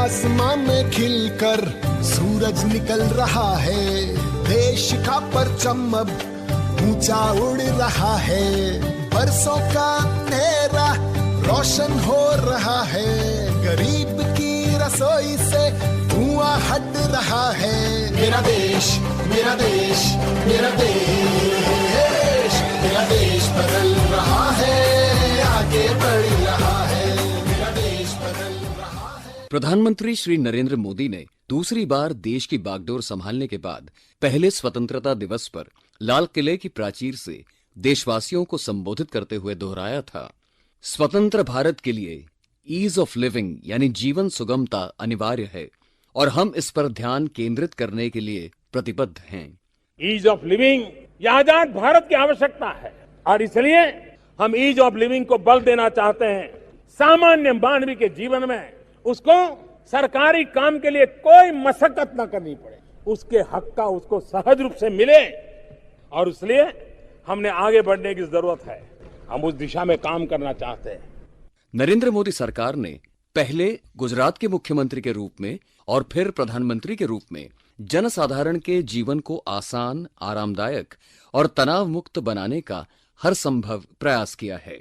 आसमां में खिलकर सूरज निकल रहा है, देश का परचम अब ऊंचा उड़ रहा है, बरसों का अंधेरा रोशन हो रहा है, गरीब की रसोई से धुआं हट रहा है। मेरा देश, मेरा देश, मेरा देश, मेरा देश बदल रहा है, आगे बढ़ रहा है, मेरा देश बदल रहा है। प्रधानमंत्री श्री नरेंद्र मोदी ने दूसरी बार देश की बागडोर संभालने के बाद पहले स्वतंत्रता दिवस पर लाल किले की प्राचीर से देशवासियों को संबोधित करते हुए दोहराया था, स्वतंत्र भारत के लिए ईज ऑफ लिविंग यानी जीवन सुगमता अनिवार्य है और हम इस पर ध्यान केंद्रित करने के लिए प्रतिबद्ध हैं। ईज ऑफ लिविंग ये आजाद भारत की आवश्यकता है और इसलिए हम ईज ऑफ लिविंग को बल देना चाहते हैं। सामान्य मानवीय के जीवन में उसको सरकारी काम के लिए कोई मशक्कत न करनी पड़े, उसके हक का उसको सहज रूप से मिले और इसलिए हमने आगे बढ़ने की जरूरत है। हम उस दिशा में काम करना चाहते हैं। नरेंद्र मोदी सरकार ने पहले गुजरात के मुख्यमंत्री के रूप में और फिर प्रधानमंत्री के रूप में जनसाधारण के जीवन को आसान, आरामदायक और तनाव मुक्त बनाने का हर संभव प्रयास किया है।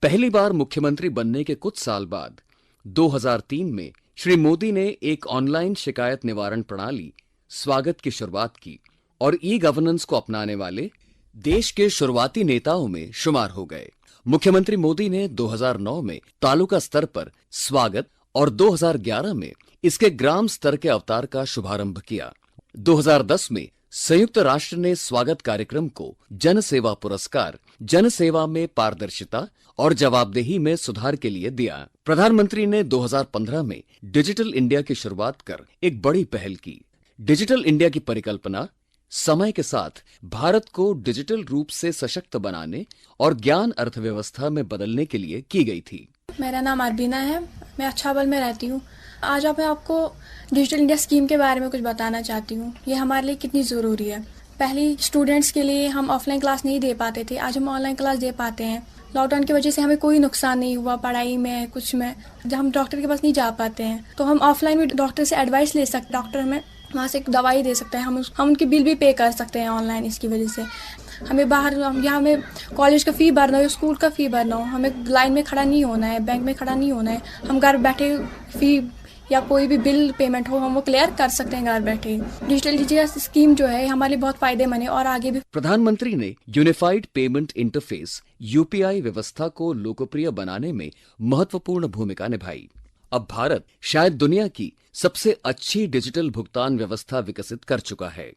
पहली बार मुख्यमंत्री बनने के कुछ साल बाद 2003 में श्री मोदी ने एक ऑनलाइन शिकायत निवारण प्रणाली स्वागत की शुरुआत की और ई गवर्नेंस को अपनाने वाले देश के शुरुआती नेताओं में शुमार हो गए। मुख्यमंत्री मोदी ने 2009 में तालुका स्तर पर स्वागत और 2011 में इसके ग्राम स्तर के अवतार का शुभारंभ किया। 2010 में संयुक्त राष्ट्र ने स्वागत कार्यक्रम को जन सेवा पुरस्कार, जन सेवा में पारदर्शिता और जवाबदेही में सुधार के लिए दिया। प्रधानमंत्री ने 2015 में डिजिटल इंडिया की शुरुआत कर एक बड़ी पहल की। डिजिटल इंडिया की परिकल्पना समय के साथ भारत को डिजिटल रूप से सशक्त बनाने और ज्ञान अर्थव्यवस्था में बदलने के लिए की गई थी। मेरा नाम अरबीना है, मैं अच्छाबल में रहती हूँ। आज मैं आपको डिजिटल इंडिया स्कीम के बारे में कुछ बताना चाहती हूँ। ये हमारे लिए कितनी ज़रूरी है। पहले स्टूडेंट्स के लिए हम ऑफलाइन क्लास नहीं दे पाते थे, आज हम ऑनलाइन क्लास दे पाते हैं। लॉकडाउन की वजह से हमें कोई नुकसान नहीं हुआ पढ़ाई में, कुछ में। जब हम डॉक्टर के पास नहीं जा पाते हैं तो हम ऑफलाइन भी डॉक्टर से एडवाइस ले सकते हैं, डॉक्टर हमें वहाँ से एक दवाई दे सकते हैं, हम उनकी बिल भी पे कर सकते हैं ऑनलाइन। इसकी वजह से हमें बाहर यहाँ हमें कॉलेज का फ़ी भरना हो, स्कूल का फ़ी भरना हो, हमें लाइन में खड़ा नहीं होना है, बैंक में खड़ा नहीं होना है। हम घर बैठे फ़ी या कोई भी बिल पेमेंट हो हम वो क्लियर कर सकते हैं घर बैठे। डिजिटल इंडिया स्कीम जो है हमारे लिए बहुत फायदेमंद है और आगे भी। प्रधानमंत्री ने यूनिफाइड पेमेंट इंटरफेस यूपीआई व्यवस्था को लोकप्रिय बनाने में महत्वपूर्ण भूमिका निभाई। अब भारत शायद दुनिया की सबसे अच्छी डिजिटल भुगतान व्यवस्था विकसित कर चुका है।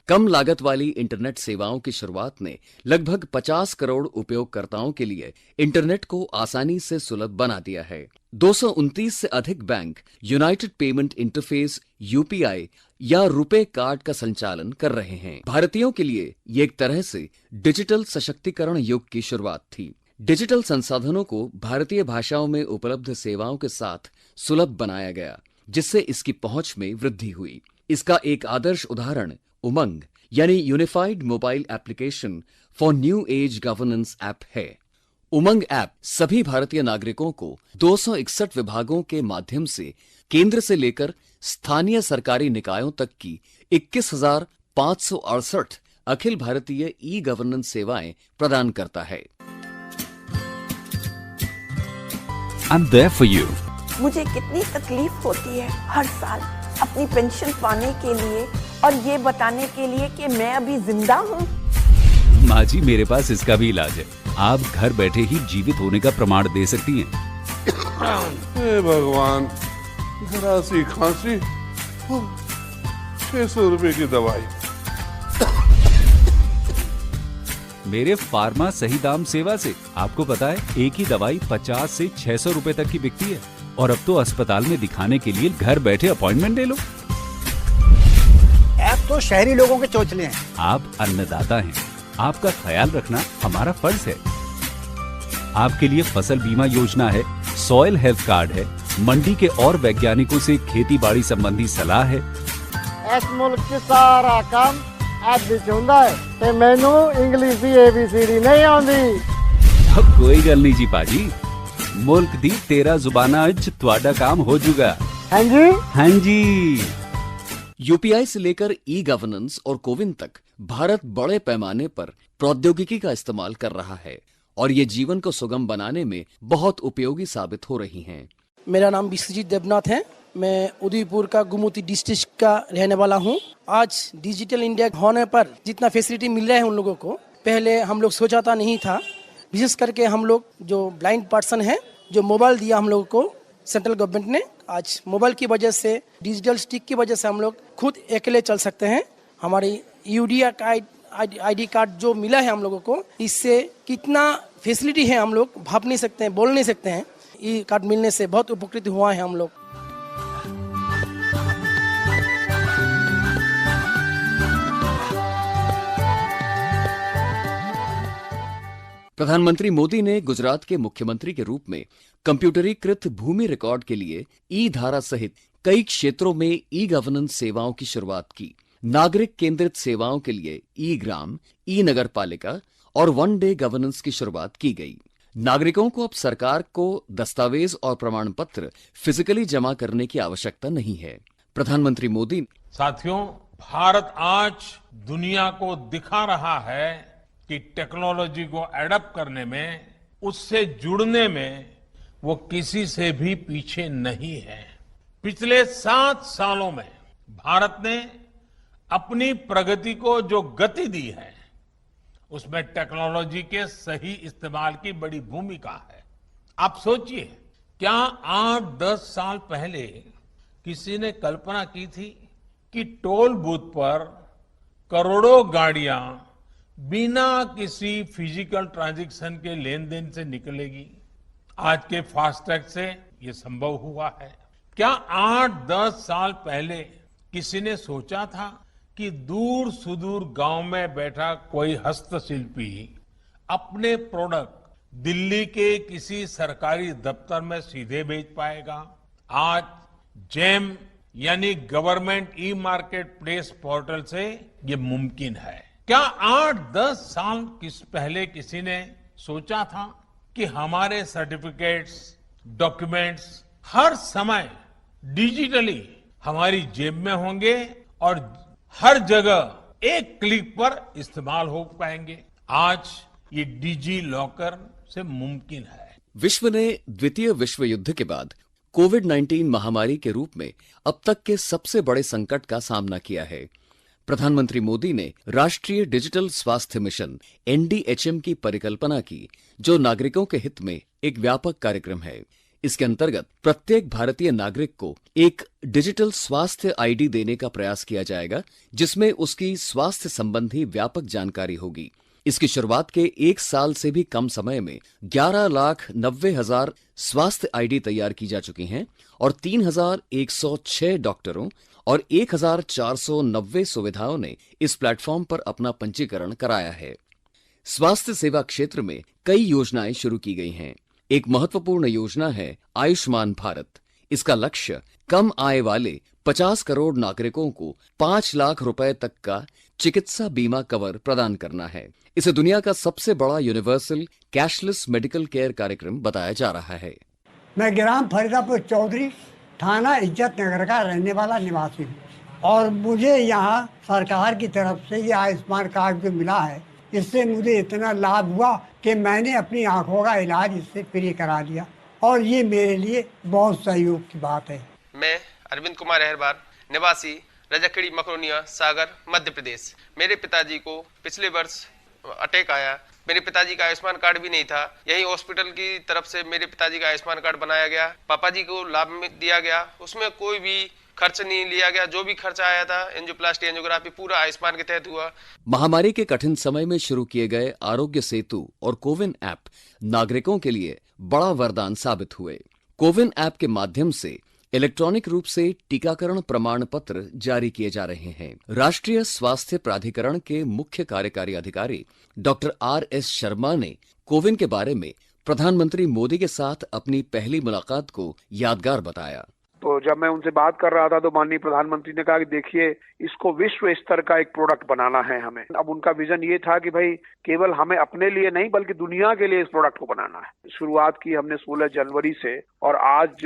कम लागत वाली इंटरनेट सेवाओं की शुरुआत ने लगभग 50 करोड़ उपयोगकर्ताओं के लिए इंटरनेट को आसानी से सुलभ बना दिया है। 229 से अधिक bank United payment interface UPI या रुपे कार्ड का संचालन कर रहे हैं। भारतीयों के लिए ये एक तरह से डिजिटल सशक्तिकरण युग की शुरुआत थी। डिजिटल संसाधनों को भारतीय भाषाओं में उपलब्ध सेवाओं के साथ सुलभ बनाया गया, जिससे इसकी पहुंच में वृद्धि हुई। इसका एक आदर्श उदाहरण उमंग यानी unified mobile application for new age governance app है। उमंग ऐप सभी भारतीय नागरिकों को 261 विभागों के माध्यम से केंद्र से लेकर स्थानीय सरकारी निकायों तक की 21,568 अखिल भारतीय ई गवर्नेंस सेवाएं प्रदान करता है। I'm there for you. मुझे कितनी तकलीफ होती है हर साल अपनी पेंशन पाने के लिए और ये बताने के लिए कि मैं अभी जिंदा हूँ। माँ जी, मेरे पास इसका भी इलाज है। आप घर बैठे ही जीवित होने का प्रमाण दे सकती हैं। हे भगवान, जरा सी खांसी, 600 रुपए की दवाई। मेरे फार्मा सही दाम सेवा से आपको पता है एक ही दवाई 50 से 600 रुपए तक की बिकती है और अब तो अस्पताल में दिखाने के लिए घर बैठे अपॉइंटमेंट ले लो। ऐप तो शहरी लोगों के चोचले हैं। आप अन्नदाता हैं, आपका ख्याल रखना हमारा फर्ज है। आपके लिए फसल बीमा योजना है, सॉइल हेल्थ कार्ड है, मंडी के और वैज्ञानिकों से खेती बाड़ी संबंधी सलाह है। इस मुल्क की सारा काम ऐप विच हुंदा है ते मैनू इंग्लिश दी ABCD नहीं आउंदी। अब कोई गल नहीं जी पाजी, मुल्क दी 13 जुबाना अज तुहाडा काम हो जूगा। हाँ जी। हाँ जी। यूपीआई से लेकर ई गवर्नेंस और कोविन तक भारत बड़े पैमाने पर प्रौद्योगिकी का इस्तेमाल कर रहा है और ये जीवन को सुगम बनाने में बहुत उपयोगी साबित हो रही हैं। मेरा नाम विश्वजीत देवनाथ है। मैं उदयपुर का गुमती डिस्ट्रिक्ट का रहने वाला हूँ। आज डिजिटल इंडिया होने पर जितना फैसिलिटी मिल रहा है उन लोगों को, पहले हम लोग सोचा था नहीं था। विशेष करके हम लोग जो ब्लाइंड पर्सन हैं, जो मोबाइल दिया हम लोगों को सेंट्रल गवर्नमेंट ने, आज मोबाइल की वजह से, डिजिटल स्टिक की वजह से हम लोग खुद अकेले चल सकते हैं। हमारी यूडिया का आईडी कार्ड जो मिला है हम लोगों को, इससे कितना फैसिलिटी है हम लोग भाप नहीं सकते हैं, बोल नहीं सकते हैं। ये कार्ड मिलने से बहुत उपकृत हुआ है हम लोग। प्रधानमंत्री मोदी ने गुजरात के मुख्यमंत्री के रूप में कंप्यूटरीकृत भूमि रिकॉर्ड के लिए ई धारा सहित कई क्षेत्रों में ई गवर्नेंस सेवाओं की शुरुआत की। नागरिक केंद्रित सेवाओं के लिए ई ग्राम, ई नगर पालिका और वन डे गवर्नेंस की शुरुआत की गई। नागरिकों को अब सरकार को दस्तावेज और प्रमाण पत्र फिजिकली जमा करने की आवश्यकता नहीं है। प्रधानमंत्री मोदी। साथियों, भारत आज दुनिया को दिखा रहा है कि टेक्नोलॉजी को एडप्ट करने में, उससे जुड़ने में वो किसी से भी पीछे नहीं है। पिछले 7 सालों में भारत ने अपनी प्रगति को जो गति दी है, उसमें टेक्नोलॉजी के सही इस्तेमाल की बड़ी भूमिका है। आप सोचिए, क्या 8-10 साल पहले किसी ने कल्पना की थी कि टोल बूथ पर करोड़ों गाड़ियां बिना किसी फिजिकल ट्रांजैक्शन के लेन देन से निकलेगी? आज के फास्टैग से ये संभव हुआ है। क्या 8-10 साल पहले किसी ने सोचा था कि दूर सुदूर गांव में बैठा कोई हस्तशिल्पी अपने प्रोडक्ट दिल्ली के किसी सरकारी दफ्तर में सीधे बेच पाएगा? आज जेम यानी government e market place portal से ये मुमकिन है। क्या 8-10 साल पहले किसी ने सोचा था कि हमारे सर्टिफिकेट्स, डॉक्यूमेंट्स हर समय डिजिटली हमारी जेब में होंगे और हर जगह एक क्लिक पर इस्तेमाल हो पाएंगे? आज ये डिजी लॉकर से मुमकिन है। विश्व ने द्वितीय विश्व युद्ध के बाद कोविड-19 महामारी के रूप में अब तक के सबसे बड़े संकट का सामना किया है। प्रधानमंत्री मोदी ने राष्ट्रीय डिजिटल स्वास्थ्य मिशन NDHM की परिकल्पना की, जो नागरिकों के हित में एक व्यापक कार्यक्रम है। इसके अंतर्गत प्रत्येक भारतीय नागरिक को एक डिजिटल स्वास्थ्य आईडी देने का प्रयास किया जाएगा, जिसमें उसकी स्वास्थ्य संबंधी व्यापक जानकारी होगी। इसकी शुरुआत के 1 साल से भी कम समय में 11,90,000 स्वास्थ्य आईडी तैयार की जा चुकी हैं और 3,106 डॉक्टरों और 1,490 सुविधाओं ने इस प्लेटफॉर्म पर अपना पंजीकरण कराया है। स्वास्थ्य सेवा क्षेत्र में कई योजनाएं शुरू की गई हैं। एक महत्वपूर्ण योजना है आयुष्मान भारत। इसका लक्ष्य कम आय वाले 50 करोड़ नागरिकों को 5 लाख रुपए तक का चिकित्सा बीमा कवर प्रदान करना है। इसे दुनिया का सबसे बड़ा यूनिवर्सल कैशलेस मेडिकल केयर कार्यक्रम बताया जा रहा है। मैं ग्राम फरीदापुर चौधरी, थाना इज्जत नगर का रहने वाला निवासी हूँ और मुझे यहाँ सरकार की तरफ से ये आयुष्मान कार्ड जो मिला है, इससे मुझे इतना लाभ हुआ कि मैंने अपनी आंखों का इलाज इससे फ्री करा दिया और ये मेरे लिए बहुत सहयोग की बात है। मैं अरविंद कुमार अहरबार, निवासी रजकड़ी मकरोनिया, सागर, मध्य प्रदेश। मेरे पिताजी को पिछले वर्ष अटैक आया। मेरे पिताजी का आयुष्मान कार्ड भी नहीं था। यही हॉस्पिटल की तरफ से मेरे पिताजी का आयुष्मान कार्ड बनाया गया। पापा जी को लाभ में दिया गया, उसमें कोई भी खर्च नहीं लिया गया। जो भी खर्चा आया था, एंजियोप्लास्टी, एंजियोग्राफी, पूरा आयुष्मान के तहत हुआ। महामारी के कठिन समय में शुरू किए गए आरोग्य सेतु और कोविन ऐप नागरिकों के लिए बड़ा वरदान साबित हुए। कोविन ऐप के माध्यम से इलेक्ट्रॉनिक रूप से टीकाकरण प्रमाण पत्र जारी किए जा रहे हैं। राष्ट्रीय स्वास्थ्य प्राधिकरण के मुख्य कार्यकारी अधिकारी डॉक्टर RS शर्मा ने कोविन के बारे में प्रधानमंत्री मोदी के साथ अपनी पहली मुलाकात को यादगार बताया। तो जब मैं उनसे बात कर रहा था तो माननीय प्रधानमंत्री ने कहा कि देखिए, इसको विश्व स्तर का एक प्रोडक्ट बनाना है हमें। अब उनका विजन ये था कि भाई केवल हमें अपने लिए नहीं बल्कि दुनिया के लिए इस प्रोडक्ट को बनाना है। शुरुआत की हमने 16 जनवरी से और आज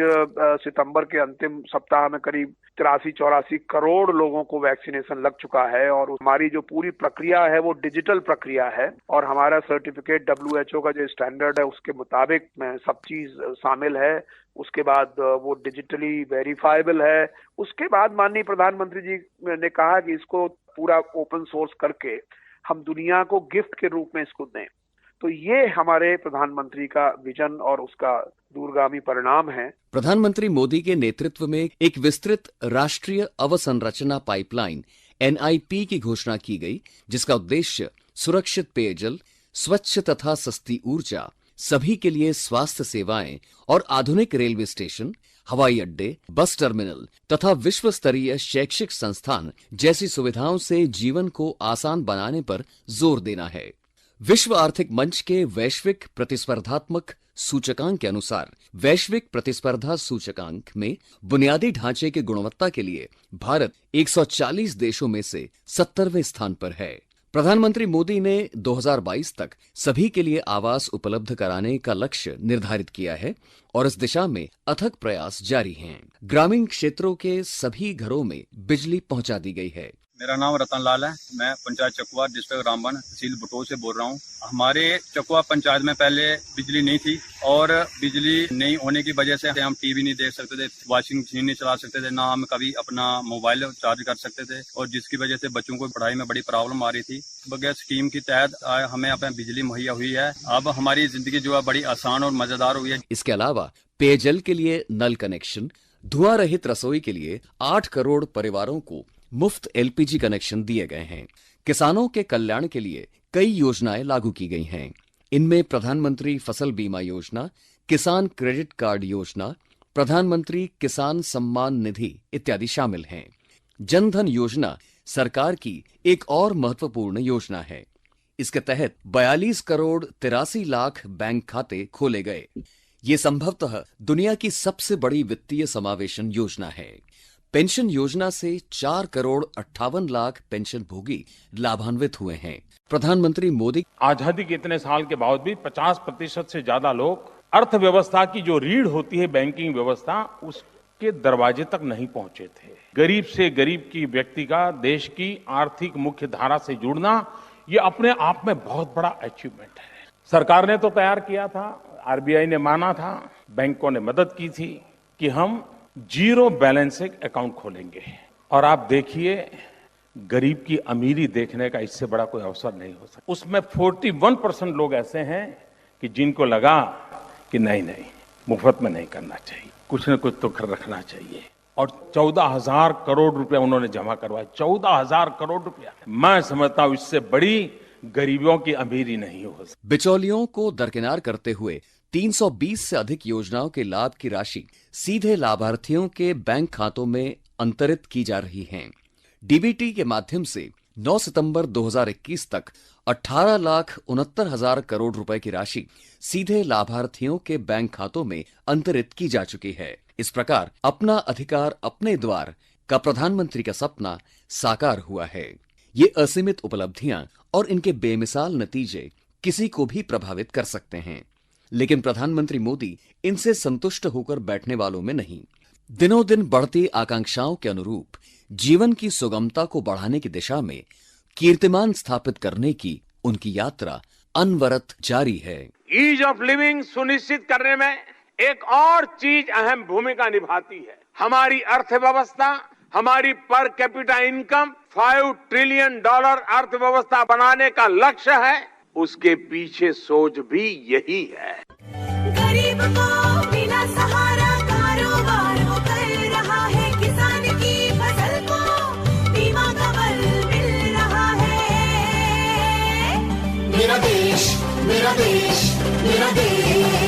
सितंबर के अंतिम सप्ताह में करीब 83-84 करोड़ लोगों को वैक्सीनेशन लग चुका है और हमारी जो पूरी प्रक्रिया है वो डिजिटल प्रक्रिया है और हमारा सर्टिफिकेट WHO का जो स्टैंडर्ड है उसके मुताबिक में सब चीज शामिल है। उसके बाद वो डिजिटली वेरीफाइबल है। उसके बाद माननीय प्रधानमंत्री जी ने कहा कि इसको पूरा ओपन सोर्स करके हम दुनिया को गिफ्ट के रूप में इसको दें। तो ये हमारे प्रधानमंत्री का विजन और उसका दूरगामी परिणाम है। प्रधानमंत्री मोदी के नेतृत्व में एक विस्तृत राष्ट्रीय अवसंरचना पाइपलाइन NIP की घोषणा की गई, जिसका उद्देश्य सुरक्षित पेयजल, स्वच्छ तथा सस्ती ऊर्जा, सभी के लिए स्वास्थ्य सेवाएं और आधुनिक रेलवे स्टेशन, हवाई अड्डे, बस टर्मिनल तथा विश्व स्तरीय शैक्षिक संस्थान जैसी सुविधाओं से जीवन को आसान बनाने पर जोर देना है। विश्व आर्थिक मंच के वैश्विक प्रतिस्पर्धात्मक सूचकांक के अनुसार वैश्विक प्रतिस्पर्धा सूचकांक में बुनियादी ढांचे की गुणवत्ता के लिए भारत 140 देशों में से 70वें स्थान पर है। प्रधानमंत्री मोदी ने 2022 तक सभी के लिए आवास उपलब्ध कराने का लक्ष्य निर्धारित किया है और इस दिशा में अथक प्रयास जारी हैं। ग्रामीण क्षेत्रों के सभी घरों में बिजली पहुंचा दी गई है। मेरा नाम रतन लाल है। मैं पंचायत चकुआ, डिस्ट्रिक्ट रामबन, तहसील बटोर से बोल रहा हूँ। हमारे चकुआ पंचायत में पहले बिजली नहीं थी और बिजली नहीं होने की वजह से हम टीवी नहीं देख सकते थे, वॉशिंग मशीन नहीं चला सकते थे, ना हम कभी अपना मोबाइल चार्ज कर सकते थे और जिसकी वजह से बच्चों को पढ़ाई में बड़ी प्रॉब्लम आ रही थी। बगैर स्कीम की तहत हमें अपना बिजली मुहैया हुई है। अब हमारी जिंदगी जो है बड़ी आसान और मजेदार हुई है। इसके अलावा पेयजल के लिए नल कनेक्शन, धुआं रहित रसोई के लिए 8 करोड़ परिवारों को मुफ्त LPG कनेक्शन दिए गए हैं। किसानों के कल्याण के लिए कई योजनाएं लागू की गई हैं। इनमें प्रधानमंत्री फसल बीमा योजना, किसान क्रेडिट कार्ड योजना, प्रधानमंत्री किसान सम्मान निधि इत्यादि शामिल हैं। जनधन योजना सरकार की एक और महत्वपूर्ण योजना है। इसके तहत 42 करोड़ 83 लाख बैंक खाते खोले गए। ये संभवतः दुनिया की सबसे बड़ी वित्तीय समावेशन योजना है। पेंशन योजना से 4 करोड़ 58 लाख पेंशन भोगी लाभान्वित हुए हैं। प्रधानमंत्री मोदी आजादी के इतने साल के बाद भी 50% से ज्यादा लोग अर्थव्यवस्था की जो रीढ़ होती है, बैंकिंग व्यवस्था, उसके दरवाजे तक नहीं पहुंचे थे। गरीब से गरीब की व्यक्ति का देश की आर्थिक मुख्य धारा से जुड़ना, ये अपने आप में बहुत बड़ा अचीवमेंट है। सरकार ने तो तैयार किया था, RBI ने माना था, बैंकों ने मदद की थी कि हम जीरो बैलेंस अकाउंट खोलेंगे और आप देखिए गरीब की अमीरी देखने का इससे बड़ा कोई अवसर नहीं हो सकता। उसमें 41% लोग ऐसे हैं कि जिनको लगा कि नहीं मुफ्त में नहीं करना चाहिए, कुछ न कुछ तो रखना चाहिए और 14,000 करोड़ रुपया उन्होंने जमा करवाए। 14,000 करोड़ रुपया, मैं समझता हूं इससे बड़ी गरीबों की अमीरी नहीं हो सकती। बिचौलियों को दरकिनार करते हुए 320 से अधिक योजनाओं के लाभ की राशि सीधे लाभार्थियों के बैंक खातों में अंतरित की जा रही है। DBT के माध्यम से 9 सितंबर 2021 तक 18,69,000 करोड़ रुपए की राशि सीधे लाभार्थियों के बैंक खातों में अंतरित की जा चुकी है। इस प्रकार अपना अधिकार अपने द्वार का प्रधानमंत्री का सपना साकार हुआ है। ये असीमित उपलब्धियां और इनके बेमिसाल नतीजे किसी को भी प्रभावित कर सकते हैं, लेकिन प्रधानमंत्री मोदी इनसे संतुष्ट होकर बैठने वालों में नहीं। दिनों दिन बढ़ती आकांक्षाओं के अनुरूप जीवन की सुगमता को बढ़ाने की दिशा में कीर्तिमान स्थापित करने की उनकी यात्रा अनवरत जारी है। ईज ऑफ लिविंग सुनिश्चित करने में एक और चीज अहम भूमिका निभाती है। हमारी अर्थव्यवस्था, हमारी पर कैपिटा इनकम $5 ट्रिलियन अर्थव्यवस्था बनाने का लक्ष्य है, उसके पीछे सोच भी यही है। गरीब को बिना सहारा कारोबार वो कर रहा है, किसान की फसल को बीमा कवर मिल रहा है। मेरा देश, मेरा देश, मेरा देश।